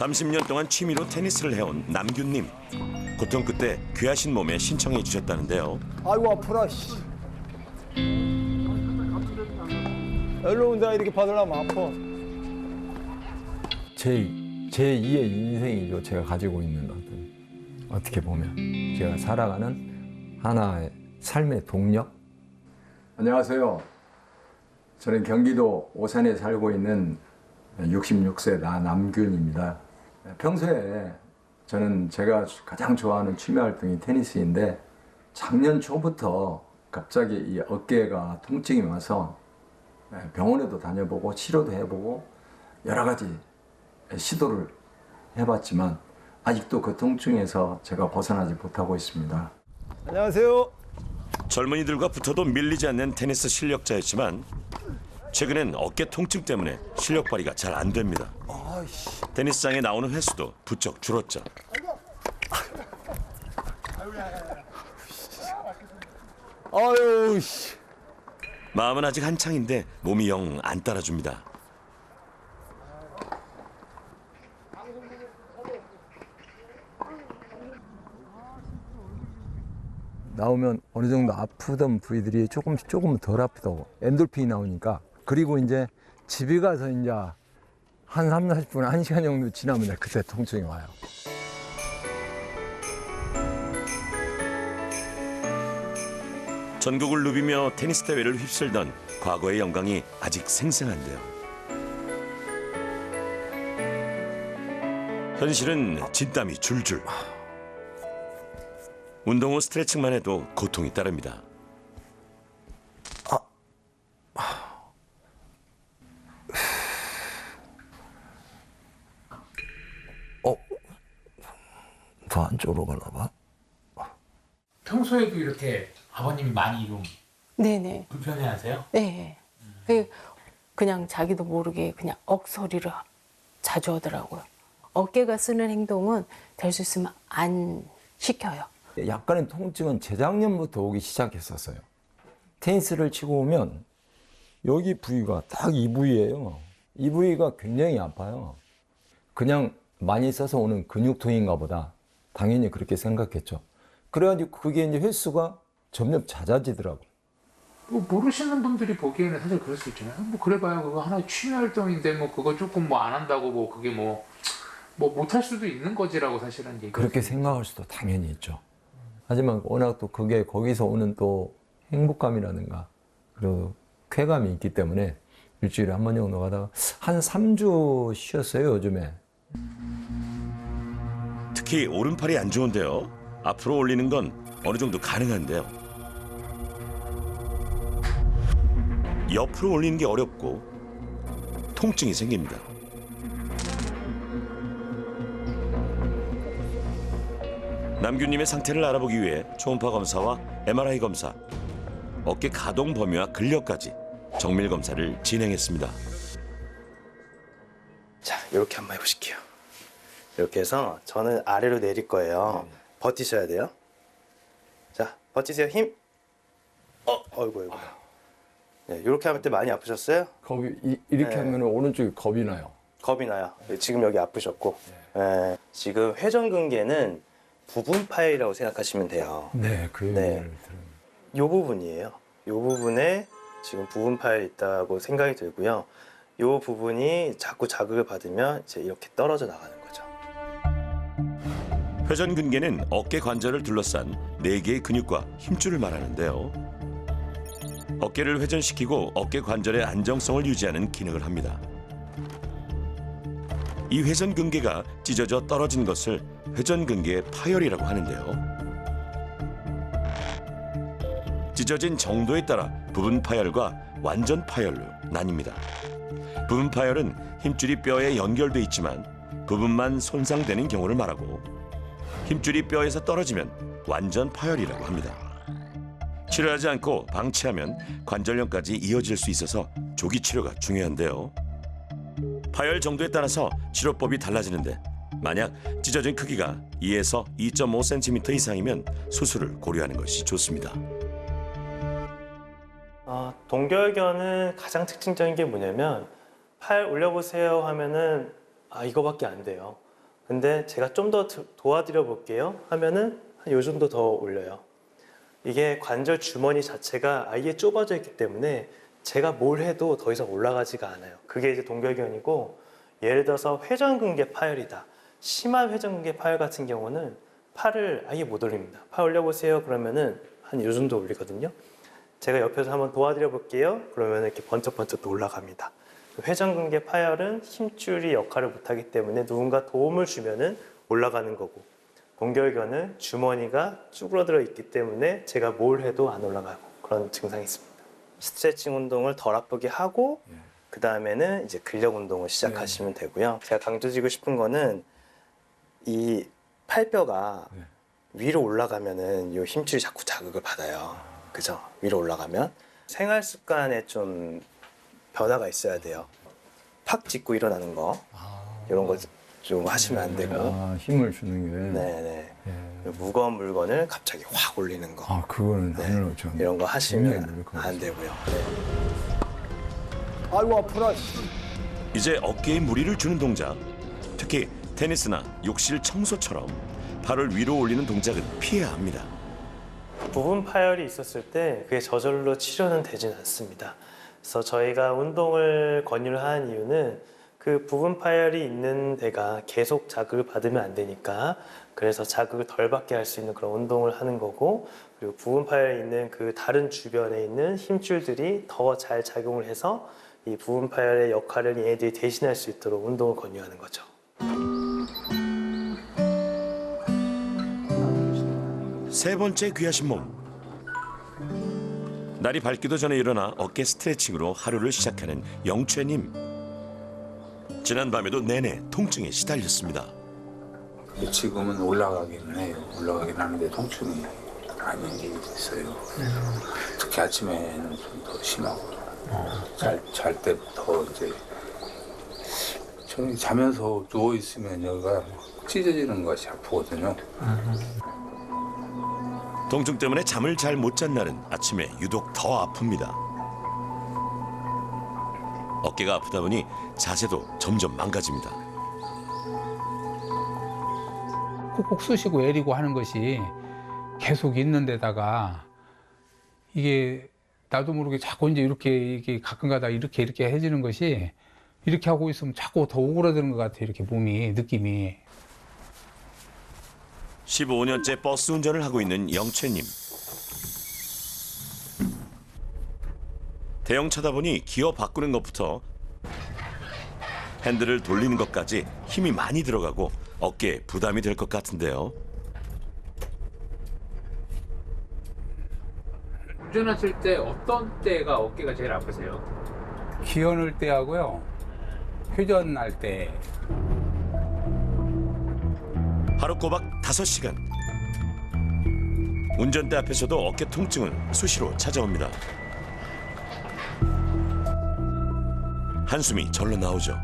30년 동안 취미로 테니스를 해온 남균님. 고통 끝에 귀하신 몸에 신청해 주셨다는데요. 아이고 아프라 씨. 일로 온다 이렇게 받으려면 아파. 제2의 인생이죠. 제가 가지고 있는 어떻게 보면 제가 살아가는 하나의 삶의 동력. 안녕하세요. 저는 경기도 오산에 살고 있는 66세 남균입니다. 평소에 저는 제가 가장 좋아하는 취미 활동이 테니스인데 작년 초부터 갑자기 이 어깨가 통증이 와서 병원에도 다녀보고 치료도 해보고 여러 가지 시도를 해봤지만 아직도 그 통증에서 제가 벗어나지 못하고 있습니다. 안녕하세요. 젊은이들과 붙어도 밀리지 않는 테니스 실력자였지만 최근엔 어깨 통증 때문에 실력 발휘가 잘 안 됩니다. 테니스장에 나오는 횟수도 부쩍 줄었죠. 아유 씨. 마음은 아직 한창인데 몸이 영 안 따라줍니다. 나오면 어느 정도 아프던 부위들이 조금 덜 아프다고 엔돌핀이 나오니까 그리고 이제 집에 가서 이제 한 3, 40분, 1시간 정도 지나면 그때 통증이 와요. 전국을 누비며 테니스 대회를 휩쓸던 과거의 영광이 아직 생생한데요. 현실은 진땀이 줄줄. 운동 후 스트레칭만 해도 고통이 따릅니다. 더 안쪽으로 가나 봐. 평소에도 이렇게 아버님이 많이 좀 네네. 불편해하세요? 네. 그냥 자기도 모르게 그냥 억소리를 자주 하더라고요. 어깨가 쓰는 행동은 될 수 있으면 안 시켜요. 약간의 통증은 재작년부터 오기 시작했었어요. 테니스를 치고 오면 여기 부위가 딱 이 부위예요. 이 부위가 굉장히 아파요. 그냥 많이 써서 오는 근육통인가 보다. 당연히 그렇게 생각했죠. 그래가지고 그게 이제 횟수가 점점 잦아지더라고요. 뭐 모르시는 분들이 보기에는 사실 그럴 수 있잖아요. 뭐 그래봐야 그거 하나의 취미 활동인데 뭐 그거 조금 뭐 안 한다고 뭐 그게 뭐 못할 수도 있는 거지라고 사실은 얘기. 그렇게 생각할 수도 당연히 있죠. 하지만 워낙 또 그게 거기서 오는 또 행복감이라든가 그리고 쾌감이 있기 때문에 일주일에 한 번 정도 가다가 한 3주 쉬었어요, 요즘에. 특히 오른팔이 안 좋은데요. 앞으로 올리는 건 어느 정도 가능한데요. 옆으로 올리는 게 어렵고 통증이 생깁니다. 남균님의 상태를 알아보기 위해 초음파 검사와 MRI 검사, 어깨 가동 범위와 근력까지 정밀 검사를 진행했습니다. 자, 이렇게 한번 해보실게요. 이렇게 해서 저는 아래로 내릴 거예요. 버티셔야 돼요. 자, 버티세요. 힘. 어이구. 네, 이렇게 할 때 많이 아프셨어요? 이렇게 네. 하면 오른쪽이 겁이 나요. 겁이 나요. 지금 여기 아프셨고. 네, 지금 회전근개는 부분 파열이라고 생각하시면 돼요. 네, 그 얘기를 네. 들은. 이 부분이에요. 이 부분에 지금 부분 파열이 있다고 생각이 들고요. 이 부분이 자꾸 자극을 받으면 이제 이렇게 떨어져 나가는 거죠. 회전근개는 어깨 관절을 둘러싼 4개의 근육과 힘줄을 말하는데요. 어깨를 회전시키고 어깨 관절의 안정성을 유지하는 기능을 합니다. 이 회전근개가 찢어져 떨어진 것을 회전근개 파열이라고 하는데요. 찢어진 정도에 따라 부분 파열과 완전 파열로 나뉩니다. 부분 파열은 힘줄이 뼈에 연결돼 있지만 부분만 손상되는 경우를 말하고 힘줄이 뼈에서 떨어지면 완전 파열이라고 합니다. 치료하지 않고 방치하면 관절염까지 이어질 수 있어서 조기 치료가 중요한데요. 파열 정도에 따라서 치료법이 달라지는데 만약 찢어진 크기가 2에서 2.5cm 이상이면 수술을 고려하는 것이 좋습니다. 동결견은 가장 특징적인 게 뭐냐면 팔 올려보세요 하면은 이거밖에 안 돼요. 근데 제가 좀 더 도와드려 볼게요 하면은 한 요 정도 더 올려요. 이게 관절 주머니 자체가 아예 좁아져 있기 때문에 제가 뭘 해도 더 이상 올라가지가 않아요. 그게 이제 동결견이고, 예를 들어서 회전근개 파열이다. 심한 회전근개 파열 같은 경우는 팔을 아예 못 올립니다. 팔 올려보세요 그러면은 한 요 정도 올리거든요. 제가 옆에서 한번 도와드려 볼게요 그러면 이렇게 번쩍번쩍 또 올라갑니다. 회전근개 파열은 힘줄이 역할을 못하기 때문에 누군가 도움을 주면은 올라가는 거고, 동결견은 주머니가 쭈그러들어 있기 때문에 제가 뭘 해도 안 올라가고 그런 증상이 있습니다. 스트레칭 운동을 덜 아프게 하고 그 다음에는 이제 근력 운동을 시작하시면 되고요. 제가 강조드리고 싶은 거는 이 팔뼈가 위로 올라가면은 이 힘줄이 자꾸 자극을 받아요. 그죠? 위로 올라가면 생활 습관에 좀 변화가 있어야 돼요. 팍 짚고 일어나는 거 이런 거 좀 하시면 안 되고, 힘을 주는 게. 네네. 무거운 물건을 갑자기 확 올리는 거, 그거는 하늘로 좀. 이런 거 하시면 굉장히 안 되고요. 아이고 아프라. 씨. 이제 어깨에 무리를 주는 동작, 특히 테니스나 욕실 청소처럼 팔을 위로 올리는 동작은 피해야 합니다. 부분 파열이 있었을 때 그게 저절로 치료는 되진 않습니다. 그래서 저희가 운동을 권유를 하는 이유는 그 부분 파열이 있는 데가 계속 자극을 받으면 안 되니까, 그래서 자극을 덜 받게 할 수 있는 그런 운동을 하는 거고, 그리고 부분 파열이 있는 그 다른 주변에 있는 힘줄들이 더 잘 작용을 해서 이 부분 파열의 역할을 얘네들이 대신할 수 있도록 운동을 권유하는 거죠. 세 번째 귀하신 몸. 날이 밝기도 전에 일어나 어깨 스트레칭으로 하루를 시작하는 영채님. 지난밤에도 내내 통증에 시달렸습니다. 지금은 올라가기는 해요. 올라가긴 하는데 통증이 많이 있어요. 특히 아침에는 좀 더 심하고, 잘 때부터 이제 저는 자면서 누워 있으면 여기가 찢어지는 것이 아프거든요. 통증 때문에 잠을 잘 못 잔 날은 아침에 유독 더 아픕니다. 어깨가 아프다 보니 자세도 점점 망가집니다. 콕콕 쑤시고 애리고 하는 것이 계속 있는 데다가 이게 나도 모르게 자꾸 이제 이렇게 가끔가다 이렇게 해지는 것이, 이렇게 하고 있으면 자꾸 더 오그라드는 것 같아요. 이렇게 몸이, 느낌이. 15년째 버스 운전을 하고 있는 영채님. 대형차다 보니 기어 바꾸는 것부터 핸들을 돌리는 것까지 힘이 많이 들어가고 어깨에 부담이 될 것 같은데요. 운전하실 때 어떤 때가 어깨가 제일 아프세요? 기어 넣을 때 하고요. 회전할 때. 하루 꼬박 5시간. 운전대 앞에서도 어깨 통증은 수시로 찾아옵니다. 한숨이 절로 나오죠.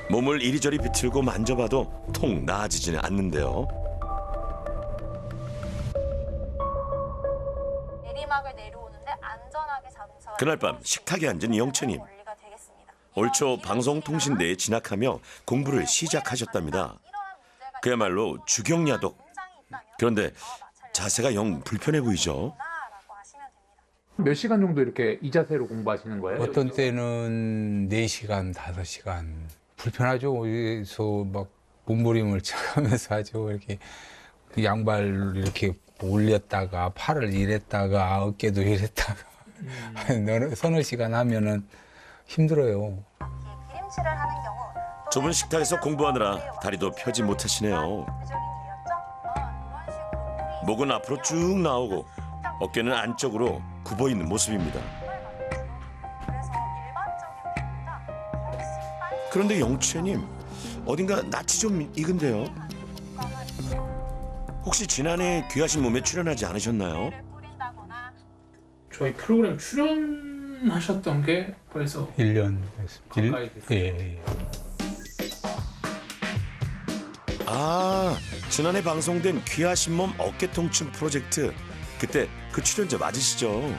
몸을 이리저리 비틀고 만져봐도 통 나아지지는 않는데요. 내리막을 내려오는데 안전하게 자동차가 그날 밤 식탁에 앉은 영채님. 원리가 되겠습니다. 올 초 방송통신대에 진학하며 공부를 시작하셨답니다. 그야말로 주경야독. 그런데 자세가 영 불편해 보이죠. 몇 시간 정도 이렇게 이 자세로 공부하시는 거예요? 어떤 때는 4시간, 5시간. 불편하죠. 어디서 막 몸부림을 쳐가면서 하죠. 이렇게 양발 이렇게 올렸다가 팔을 이랬다가 어깨도 이랬다가 서너 시간 하면은 힘들어요. 기림칠을 하는 경우 좁은 식탁에서 공부하느라 다리도 펴지 못하시네요. 목은 앞으로 쭉 나오고 어깨는 안쪽으로 굽어 있는 모습입니다. 그래서 일반적인 배보다 훨씬 빨리 그런데 영채님, 어딘가 낯이 좀 익은데요. 혹시 지난해 귀하신 몸에 출연하지 않으셨나요? 뿌린다거나 저희 프로그램 출연하셨던 게 벌써 1년 가까이 됐어요. 예. 아, 지난해 방송된 귀하신 몸 어깨 통증 프로젝트. 그때 그 출연자 맞으시죠?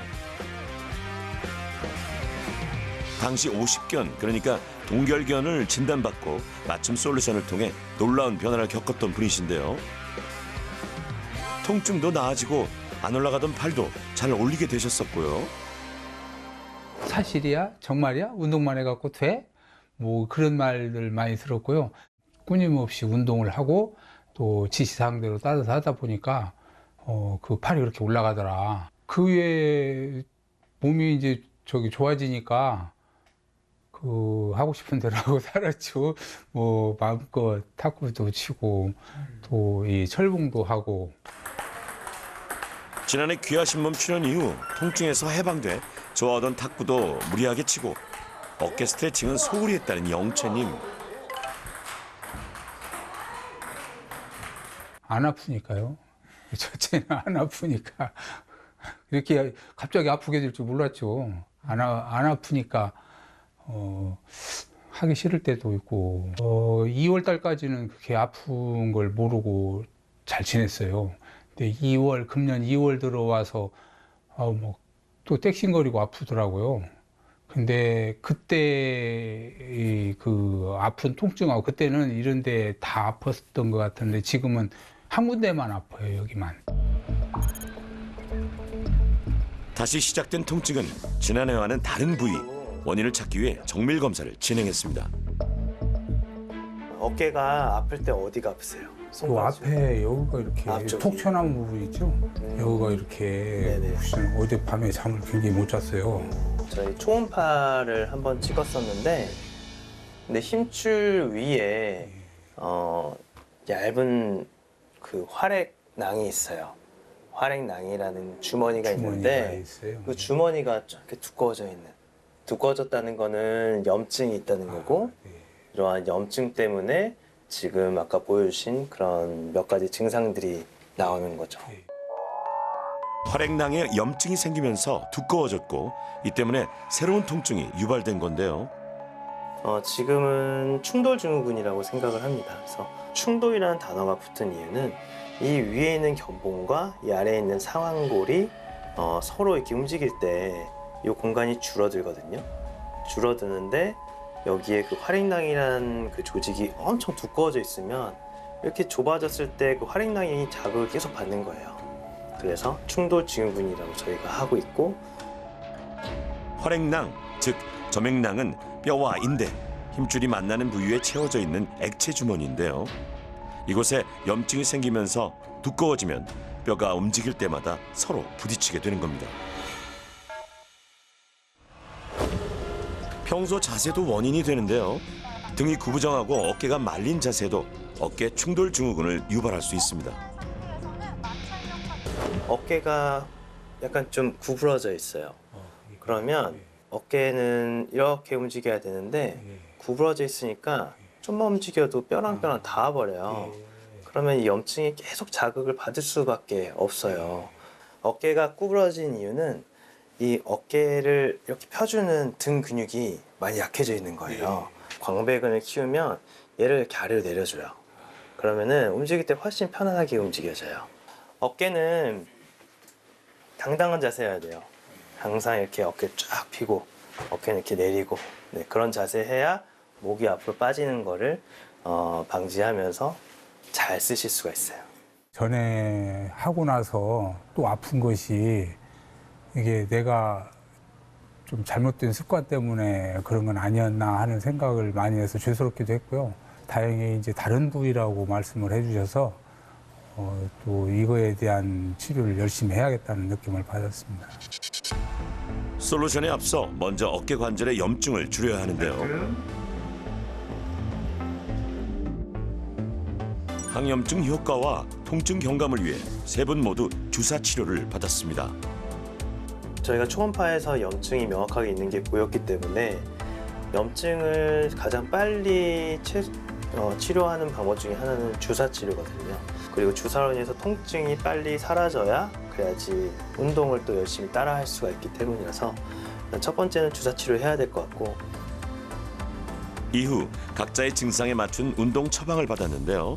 당시 50견, 그러니까 동결견을 진단받고 맞춤 솔루션을 통해 놀라운 변화를 겪었던 분이신데요. 통증도 나아지고 안 올라가던 팔도 잘 올리게 되셨었고요. 사실이야? 정말이야? 운동만 해갖고 돼? 뭐 그런 말들 많이 들었고요. 끊임없이 운동을 하고 또 지시사항대로 따라서 하다 보니까 그 팔이 그렇게 올라가더라. 그 외에 몸이 이제 좋아지니까 그 하고 싶은 대로 하고 살았죠. 뭐 마음껏 탁구도 치고 또 이 철봉도 하고. 지난해 귀하신몸 출연 이후 통증에서 해방돼 좋아하던 탁구도 무리하게 치고 어깨 스트레칭은 소홀히 했다는 영채님. 안 아프니까요. 첫째는 안 아프니까. 이렇게 갑자기 아프게 될 줄 몰랐죠. 안 아프니까 하기 싫을 때도 있고 2월 달까지는 그렇게 아픈 걸 모르고 잘 지냈어요. 근데 금년 2월 들어와서 또 땡신거리고 아프더라고요. 근데 그때 그 아픈 통증하고 그때는 이런 데 다 아팠던 것 같은데 지금은 한 군데만 아파요, 여기만. 다시 시작된 통증은 지난해와는 다른 부위, 원인을 찾기 위해 정밀 검사를 진행했습니다. 어깨가 아플 때 어디가 아프세요? 그 앞에 여기가 이렇게 앞쪽이. 톡 튀어나온 부분 있죠? 여기가 이렇게 네네. 어젯밤에 잠을 굉장히 못 잤어요. 저희 초음파를 한번 찍었었는데, 근데 힘줄 위에 얇은 그 활액낭이 있어요. 활액낭이라는 주머니가 있는데 있어요. 그 주머니가 이렇게 두꺼워졌다는 거는 염증이 있다는 거고, 네. 이러한 염증 때문에 지금 아까 보여주신 그런 몇 가지 증상들이 나오는 거죠. 활액낭에 염증이 생기면서 두꺼워졌고 이 때문에 새로운 통증이 유발된 건데요. 지금은 충돌증후군이라고 생각을 합니다. 그래서 충돌이라는 단어가 붙은 이유는 이 위에 있는 견봉과 이 아래에 있는 상완골이 서로 이렇게 움직일 때 이 공간이 줄어들거든요. 줄어드는데 여기에 그 활액낭이라는 그 조직이 엄청 두꺼워져 있으면 이렇게 좁아졌을 때 그 활액낭이 자극을 계속 받는 거예요. 그래서 충돌증후군이라고 저희가 하고 있고, 활액낭, 즉 점액낭은 뼈와 인대, 힘줄이 만나는 부위에 채워져 있는 액체 주머니인데요. 이곳에 염증이 생기면서 두꺼워지면 뼈가 움직일 때마다 서로 부딪히게 되는 겁니다. 평소 자세도 원인이 되는데요. 등이 구부정하고 어깨가 말린 자세도 어깨 충돌 증후군을 유발할 수 있습니다. 어깨가 약간 좀 구부러져 있어요. 그러면 어깨는 이렇게 움직여야 되는데 구부러져 있으니까 좀만 움직여도 뼈랑 닿아버려요. 그러면 이 염증이 계속 자극을 받을 수밖에 없어요. 어깨가 구부러진 이유는 이 어깨를 이렇게 펴주는 등 근육이 많이 약해져 있는 거예요. 광배근을 키우면 얘를 이렇게 아래로 내려줘요. 그러면은 움직일 때 훨씬 편안하게 움직여져요. 어깨는 당당한 자세여야 돼요. 항상 이렇게 어깨 쫙 펴고 어깨는 이렇게 내리고, 네, 그런 자세 해야 목이 앞으로 빠지는 거를 방지하면서 잘 쓰실 수가 있어요. 전에 하고 나서 또 아픈 것이 이게 내가 좀 잘못된 습관 때문에 그런 건 아니었나 하는 생각을 많이 해서 죄스럽기도 했고요. 다행히 이제 다른 부위라고 말씀을 해주셔서 또 이거에 대한 치료를 열심히 해야겠다는 느낌을 받았습니다. 솔루션에 앞서 먼저 어깨 관절의 염증을 줄여야 하는데요. 항염증 효과와 통증 경감을 위해 세 분 모두 주사 치료를 받았습니다. 저희가 초음파에서 염증이 명확하게 있는 게 보였기 때문에 염증을 가장 빨리 치료하는 방법 중에 하나는 주사 치료거든요. 그리고 주사로 인해서 통증이 빨리 사라져야 그래야지 운동을 또 열심히 따라 할 수가 있기 때문이라서 첫 번째는 주사 치료를 해야 될 것 같고, 이후 각자의 증상에 맞춘 운동 처방을 받았는데요.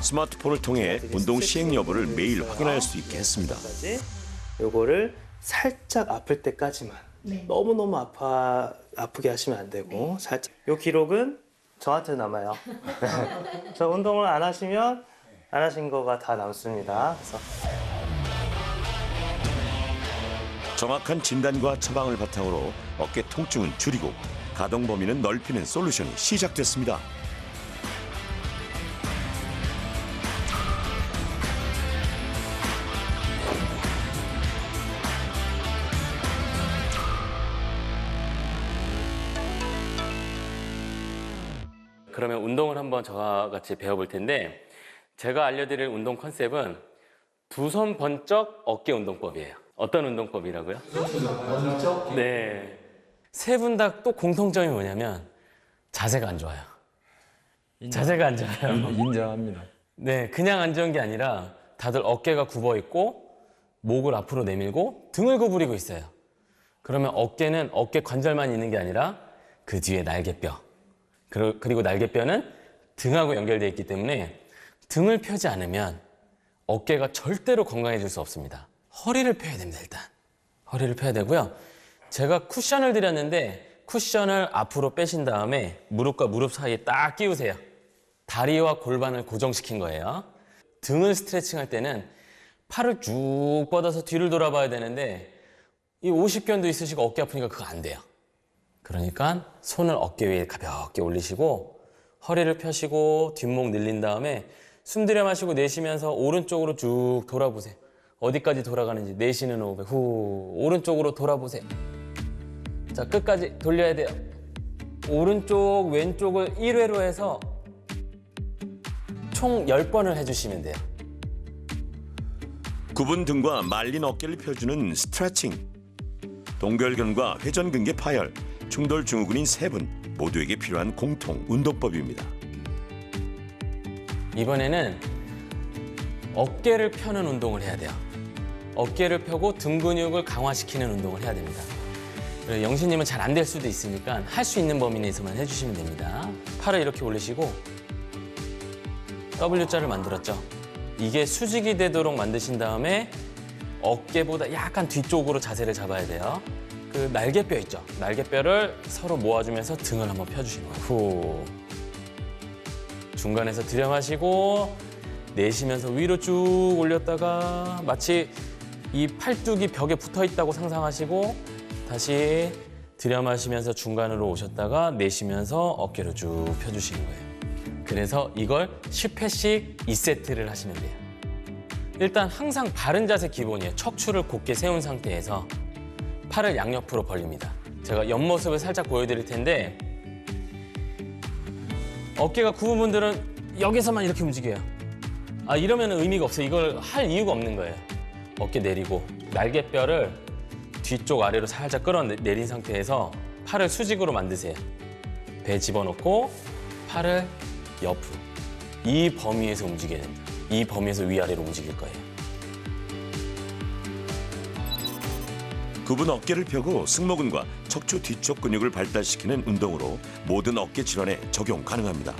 스마트폰을 통해 운동 시행 여부를 매일 확인할 수 있게 했습니다. 요거를 살짝 아플 때까지만 너무너무 아프게 하시면 안 되고 살짝. 요 기록은 저한테 남아요. 저 운동을 안 하시면 안 하신 거가 다 남습니다. 그래서 정확한 진단과 처방을 바탕으로 어깨 통증은 줄이고 가동 범위는 넓히는 솔루션이 시작됐습니다. 그러면 운동을 한번 저와 같이 배워볼 텐데 제가 알려드릴 운동 컨셉은 두 손 번쩍 어깨 운동법이에요. 어떤 운동법이라고요? 번쩍? 네. 세 분 다 또 공통점이 뭐냐면 자세가 안 좋아요. 자세가 안 좋아요. 인정합니다. 네, 그냥 안 좋은 게 아니라 다들 어깨가 굽어 있고 목을 앞으로 내밀고 등을 구부리고 있어요. 그러면 어깨는 어깨 관절만 있는 게 아니라 그 뒤에 날개뼈. 그리고 날개뼈는 등하고 연결되어 있기 때문에 등을 펴지 않으면 어깨가 절대로 건강해질 수 없습니다. 허리를 펴야 됩니다, 일단. 허리를 펴야 되고요. 제가 쿠션을 드렸는데 쿠션을 앞으로 빼신 다음에 무릎과 무릎 사이에 딱 끼우세요. 다리와 골반을 고정시킨 거예요. 등을 스트레칭할 때는 팔을 쭉 뻗어서 뒤를 돌아봐야 되는데 이 50견도 있으시고 어깨 아프니까 그거 안 돼요. 그러니까 손을 어깨 위에 가볍게 올리시고 허리를 펴시고 뒷목 늘린 다음에 숨 들여 마시고 내쉬면서 오른쪽으로 쭉 돌아보세요. 어디까지 돌아가는지 내쉬는 호흡에 후 오른쪽으로 돌아보세요. 자, 끝까지 돌려야 돼요. 오른쪽 왼쪽을 1회로 해서 총 10번을 해주시면 돼요. 굽은 등과 말린 어깨를 펴주는 스트레칭. 동결근과 회전근개 파열, 충돌 증후군인 세 분 모두에게 필요한 공통 운동법입니다. 이번에는 어깨를 펴는 운동을 해야 돼요. 어깨를 펴고 등 근육을 강화시키는 운동을 해야 됩니다. 영신님은 잘 안 될 수도 있으니까 할 수 있는 범위 내에서만 해주시면 됩니다. 팔을 이렇게 올리시고 W자를 만들었죠. 이게 수직이 되도록 만드신 다음에 어깨보다 약간 뒤쪽으로 자세를 잡아야 돼요. 그 날개뼈 있죠. 날개뼈를 서로 모아주면서 등을 한번 펴주시는 거예요. 후. 중간에서 들여 마시고 내쉬면서 위로 쭉 올렸다가 마치 이 팔뚝이 벽에 붙어 있다고 상상하시고 다시 들여 마시면서 중간으로 오셨다가 내쉬면서 어깨를 쭉 펴주시는 거예요. 그래서 이걸 10회씩 2세트를 하시면 돼요. 일단 항상 바른 자세 기본이에요. 척추를 곧게 세운 상태에서 팔을 양옆으로 벌립니다. 제가 옆모습을 살짝 보여드릴 텐데 어깨가 굽은 분들은 여기서만 이렇게 움직여요. 아, 이러면 의미가 없어요. 이걸 할 이유가 없는 거예요. 어깨 내리고 날개뼈를 뒤쪽 아래로 살짝 끌어내린 상태에서 팔을 수직으로 만드세요. 배 집어넣고 팔을 옆으로. 이 범위에서 움직여야 됩니다. 이 범위에서 위아래로 움직일 거예요. 굽은 어깨를 펴고 승모근과 척추 뒤쪽 근육을 발달시키는 운동으로 모든 어깨 질환에 적용 가능합니다.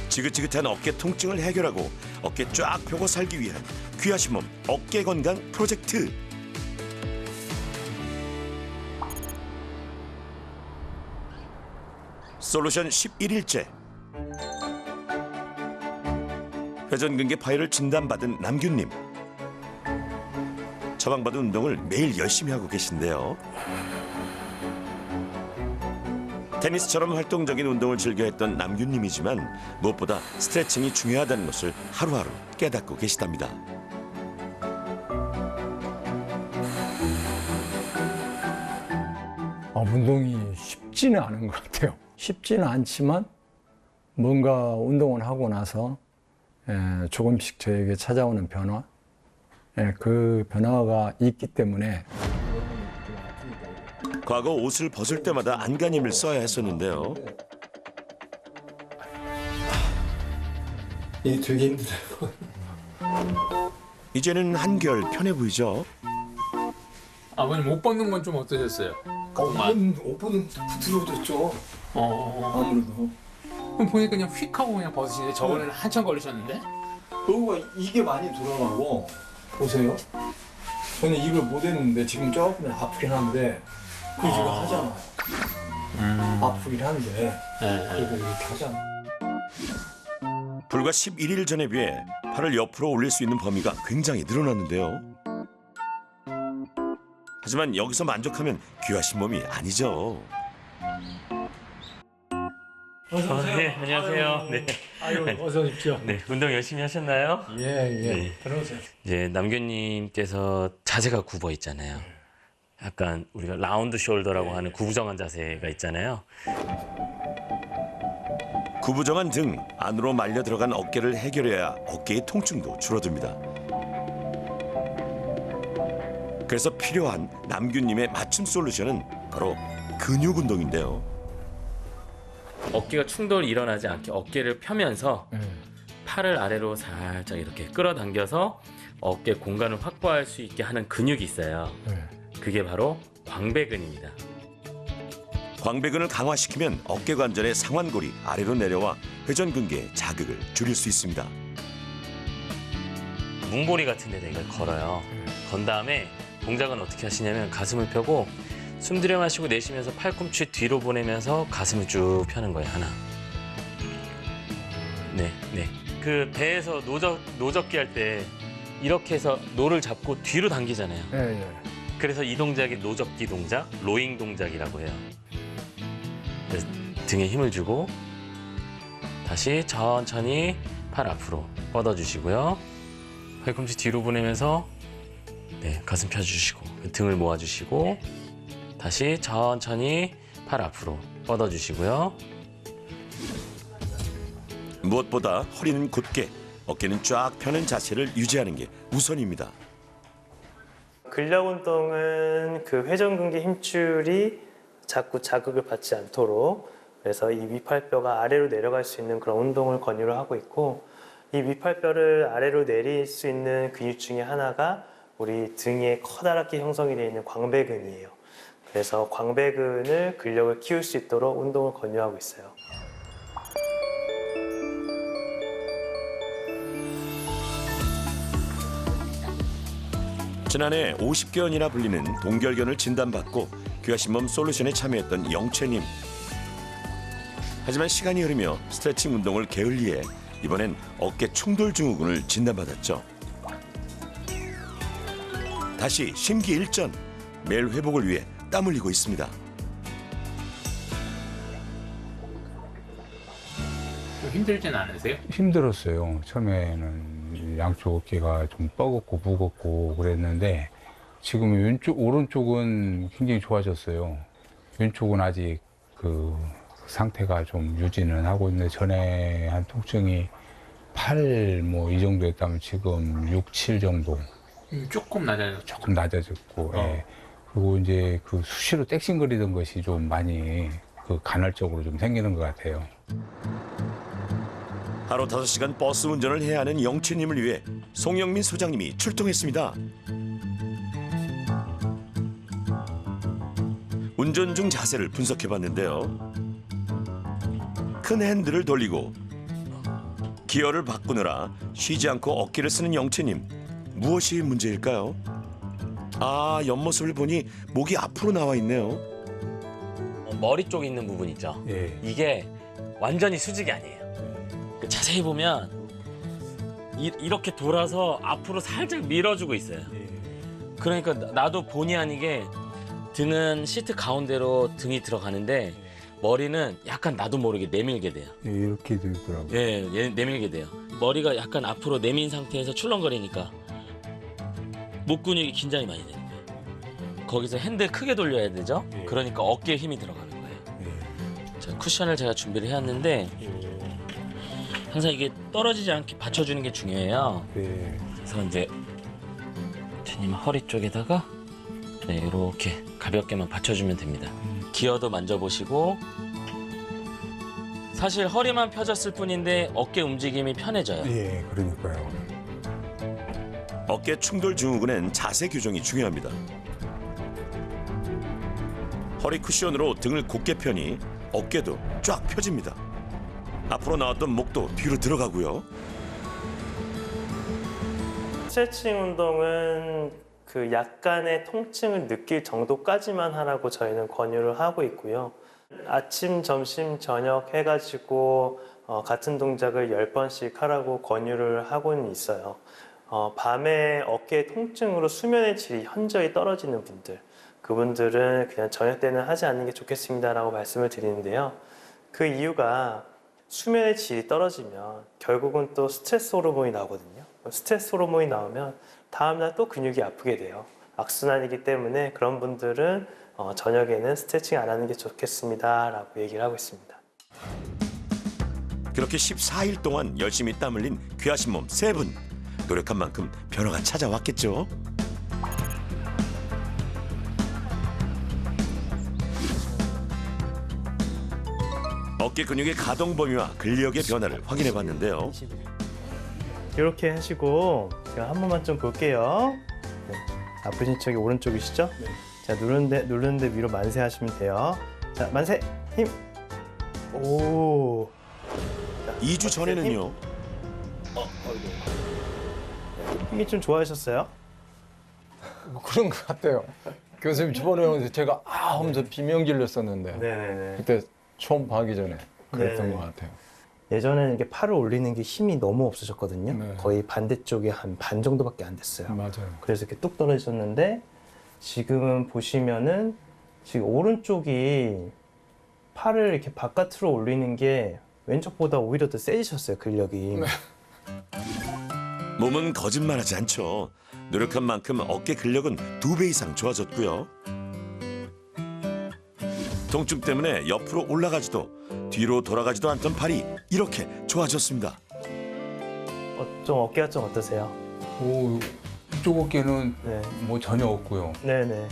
지긋지긋한 어깨 통증을 해결하고 어깨 쫙 펴고 살기 위한 귀하신 몸 어깨 건강 프로젝트. 솔루션 11일째. 회전근개 파열을 진단받은 남균님. 처방받은 운동을 매일 열심히 하고 계신데요. 테니스처럼 활동적인 운동을 즐겨 했던 남균님이지만 무엇보다 스트레칭이 중요하다는 것을 하루하루 깨닫고 계시답니다. 운동이 쉽지는 않은 것 같아요. 쉽지는 않지만 뭔가 운동을 하고 나서 조금씩 저에게 찾아오는 변화, 그 변화가 있기 때문에 과거 옷을 벗을 때마다 안간힘을 써야 했었는데요. 이게 되게 힘들어요. 이제는 한결 편해 보이죠? 아버님 옷 벗는 건 좀 어떠셨어요? 옷은 부드러워졌죠. 아무래도. 그럼 보니까 그냥 휙 하고 그냥 벗으시는데 저번에는 한참 걸리셨는데? 여기가 이게 많이 돌아가고 보세요. 저는 이걸 못 했는데 지금 조금 아프긴 한데 그 지금 하잖아요. 아프긴 한데 그래도 이렇게 하잖아. 불과 11일 전에 비해 팔을 옆으로 올릴 수 있는 범위가 굉장히 늘어났는데요. 하지만 여기서 만족하면 귀하신 몸이 아니죠. 네, 안녕하세요. 네. 아유, 어서 오십시오. 네, 운동 열심히 하셨나요? 예, 예. 네. 들어오세요. 이제 남규님께서 자세가 굽어 있잖아요. 약간 우리가 라운드 숄더라고 하는 구부정한 자세가 있잖아요. 구부정한 등 안으로 말려 들어간 어깨를 해결해야 어깨의 통증도 줄어듭니다. 그래서 필요한 남규님의 맞춤 솔루션은 바로 근육 운동인데요. 어깨가 충돌이 일어나지 않게 어깨를 펴면서 팔을 아래로 살짝 이렇게 끌어당겨서 어깨 공간을 확보할 수 있게 하는 근육이 있어요. 그게 바로 광배근입니다. 광배근을 강화시키면 어깨 관절의 상완골이 아래로 내려와 회전근개의 자극을 줄일 수 있습니다. 문고리 같은 데다 이걸 걸어요. 건 다음에 동작은 어떻게 하시냐면 가슴을 펴고 숨 들여 마시고 내쉬면서 팔꿈치 뒤로 보내면서 가슴을 쭉 펴는 거예요. 하나. 네, 네. 그 배에서 노젓기 할 때 이렇게 해서 노를 잡고 뒤로 당기잖아요. 예, 예. 그래서 이 동작이 노젓기 동작, 로잉 동작이라고 해요. 그래서 등에 힘을 주고 다시 천천히 팔 앞으로 뻗어주시고요. 팔꿈치 뒤로 보내면서 네, 가슴 펴주시고 등을 모아주시고 다시 천천히 팔 앞으로 뻗어주시고요. 무엇보다 허리는 곧게, 어깨는 쫙 펴는 자세를 유지하는 게 우선입니다. 근력 운동은 그 회전근개 힘줄이 자꾸 자극을 받지 않도록 그래서 이 위팔뼈가 아래로 내려갈 수 있는 그런 운동을 권유를 하고 있고 이 위팔뼈를 아래로 내릴 수 있는 근육 중에 하나가 우리 등에 커다랗게 형성이 되어 있는 광배근이에요. 그래서 광배근을 근력을 키울 수 있도록 운동을 권유하고 있어요. 지난해 50견이나 불리는 동결견을 진단받고 귀하신 몸 솔루션에 참여했던 영채님. 하지만 시간이 흐르며 스트레칭 운동을 게을리해 이번엔 어깨 충돌 증후군을 진단받았죠. 다시 심기일전, 매일 회복을 위해 땀 흘리고 있습니다. 좀 힘들진 않으세요? 힘들었어요. 처음에는 양쪽 어깨가 좀 뻐겁고 무겁고 그랬는데 지금 왼쪽, 오른쪽은 굉장히 좋아졌어요. 왼쪽은 아직 그 상태가 좀 유지는 하고 있는데 전에 한 통증이 8 뭐 이 정도였다면 지금 6, 7 정도 조금 낮아졌죠. 조금 낮아졌고 예. 그리고 이제 그 수시로 땡싱거리던 것이 좀 많이 그 간헐적으로 좀 생기는 것 같아요. 하루 5시간 버스 운전을 해야 하는 영채님을 위해 송영민 소장님이 출동했습니다. 운전 중 자세를 분석해봤는데요. 큰 핸들을 돌리고 기어를 바꾸느라 쉬지 않고 어깨를 쓰는 영채님. 무엇이 문제일까요? 아, 옆모습을 보니 목이 앞으로 나와 있네요. 머리 쪽에 있는 부분 있죠? 예. 이게 완전히 수직이 아니에요. 자세히 보면 이렇게 돌아서 앞으로 살짝 밀어주고 있어요. 그러니까 나도 본의 아니게 등은 시트 가운데로 등이 들어가는데 머리는 약간 나도 모르게 내밀게 돼요. 예, 이렇게 되더라고요. 예, 내밀게 돼요. 머리가 약간 앞으로 내민 상태에서 출렁거리니까 목 근육이 긴장이 많이 되는 거예요. 거기서 핸들 크게 돌려야 되죠? 그러니까 어깨에 힘이 들어가는 거예요. 자, 쿠션을 제가 준비를 해왔는데 항상 이게 떨어지지 않게 받쳐주는 게 중요해요. 네. 그래서 이제 주님 허리 쪽에다가 네, 이렇게 가볍게만 받쳐주면 됩니다. 기어도 만져보시고 사실 허리만 펴졌을 뿐인데 어깨 움직임이 편해져요. 예, 그러니까요. 어깨 충돌 증후군엔 자세 교정이 중요합니다. 허리 쿠션으로 등을 곧게 펴니 어깨도 쫙 펴집니다. 앞으로 나왔던 목도 뒤로 들어가고요. 스트레칭 운동은 그 약간의 통증을 느낄 정도까지만 하라고 저희는 권유를 하고 있고요. 아침, 점심, 저녁 해가지고 같은 동작을 10번씩 하라고 권유를 하고는 있어요. 밤에 어깨 통증으로 수면의 질이 현저히 떨어지는 분들, 그분들은 그냥 저녁 때는 하지 않는 게 좋겠습니다라고 말씀을 드리는데요. 그 이유가 수면의 질이 떨어지면 결국은 또 스트레스 호르몬이 나오거든요. 스트레스 호르몬이 나오면 다음날 또 근육이 아프게 돼요. 악순환이기 때문에 그런 분들은 저녁에는 스트레칭 안 하는 게 좋겠습니다 라고 얘기를 하고 있습니다. 그렇게 14일 동안 열심히 땀 흘린 귀하신 몸 3분. 노력한 만큼 변화가 찾아왔겠죠. 어깨 근육의 가동 범위와 근력의 변화를 확인해 봤는데요. 이렇게 하시고 제가 한 번만 좀 볼게요. 네. 아프신 쪽이 오른쪽이시죠? 네. 자, 누르는데 위로 만세 하시면 돼요. 자, 만세! 힘! 오! 자, 2주 전에는요. 힘이 좀 좋아지셨어요? 뭐 그런 것 같아요. 교수님 저번에 오면서 제가 하면서 비명 질렀었는데 네네네. 그때 처음 하기 전에 그랬던 네네. 것 같아요. 예전에는 이게 팔을 올리는 게 힘이 너무 없으셨거든요. 네. 거의 반대쪽에 한 반 정도밖에 안 됐어요. 맞아요. 그래서 이렇게 뚝 떨어졌는데 지금은 보시면은 지금 오른쪽이 팔을 이렇게 바깥으로 올리는 게 왼쪽보다 오히려 더 세지셨어요, 근력이. 몸은 거짓말하지 않죠. 노력한 만큼 어깨 근력은 2배 이상 좋아졌고요. 통증 때문에 옆으로 올라가지도 뒤로 돌아가지도 않던 팔이 이렇게 좋아졌습니다. 좀 어깨가 좀 어떠세요? 오, 이쪽 어깨는 네. 뭐 전혀 없고요. 네네.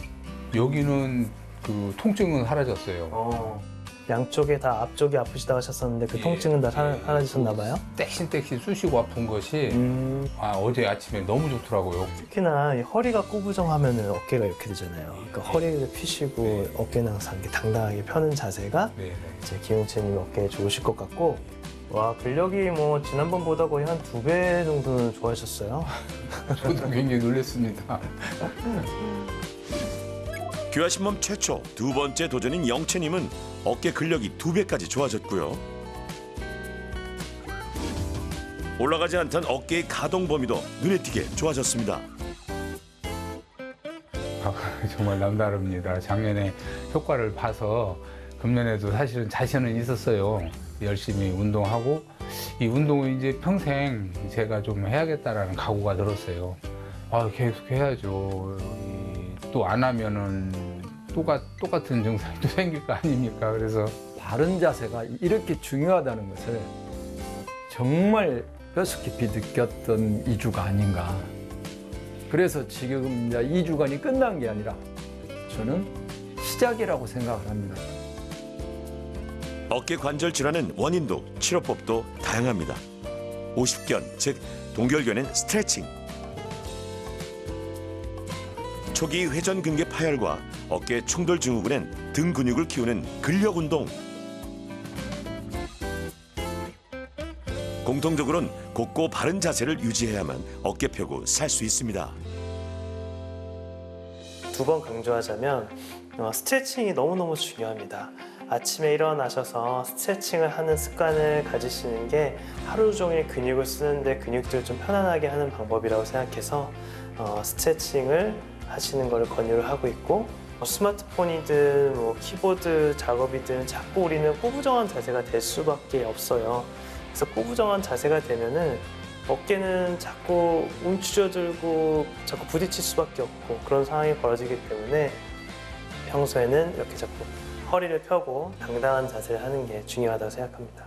여기는 그 통증은 사라졌어요. 양쪽에 다 앞쪽이 아프시다고 하셨었는데 그 예, 통증은 다 예. 사라지셨나 봐요? 땡신땡신 쑤시고 아픈 것이 어제 아침에 너무 좋더라고요. 특히나 이 허리가 꼬부정하면은 어깨가 이렇게 되잖아요. 그러니까 허리를 펴시고 어깨는 항상 이렇게 당당하게 펴는 자세가 네, 네. 이제 기용체님 어깨에 좋으실 것 같고, 와, 근력이 뭐 지난번보다 거의 한 2배 정도는 좋아지셨어요. 저도 굉장히 놀랐습니다. 귀하신 몸 최초 2번째 도전인 영채님은 어깨 근력이 2배까지 좋아졌고요. 올라가지 않던 어깨의 가동 범위도 눈에 띄게 좋아졌습니다. 정말 남다릅니다. 작년에 효과를 봐서 금년에도 사실은 자신은 있었어요. 열심히 운동하고 이 운동을 이제 평생 제가 좀 해야겠다라는 각오가 들었어요. 계속 해야죠. 또 안 하면은 똑같은 증상이 또 생길 거 아닙니까? 그래서 바른 자세가 이렇게 중요하다는 것을 정말 뼛속 깊이 느꼈던 2주가 아닌가. 그래서 지금 이제 2주간이 끝난 게 아니라 저는 시작이라고 생각을 합니다. 어깨 관절 질환은 원인도 치료법도 다양합니다. 50견, 즉 동결견엔 스트레칭. 초기 회전 근개 파열과 어깨 충돌 증후군엔 등 근육을 키우는 근력 운동. 공통적으로는 곧고 바른 자세를 유지해야만 어깨 펴고 살 수 있습니다. 2번 강조하자면 스트레칭이 너무너무 중요합니다. 아침에 일어나셔서 스트레칭을 하는 습관을 가지시는 게 하루 종일 근육을 쓰는데 근육들을 좀 편안하게 하는 방법이라고 생각해서 스트레칭을 하시는 것을 권유를 하고 있고, 스마트폰이든 뭐 키보드 작업이든 자꾸 우리는 꼬부정한 자세가 될 수밖에 없어요. 그래서 꼬부정한 자세가 되면은 어깨는 자꾸 움츠려들고 자꾸 부딪힐 수밖에 없고 그런 상황이 벌어지기 때문에 평소에는 이렇게 자꾸 허리를 펴고 당당한 자세를 하는 게 중요하다고 생각합니다.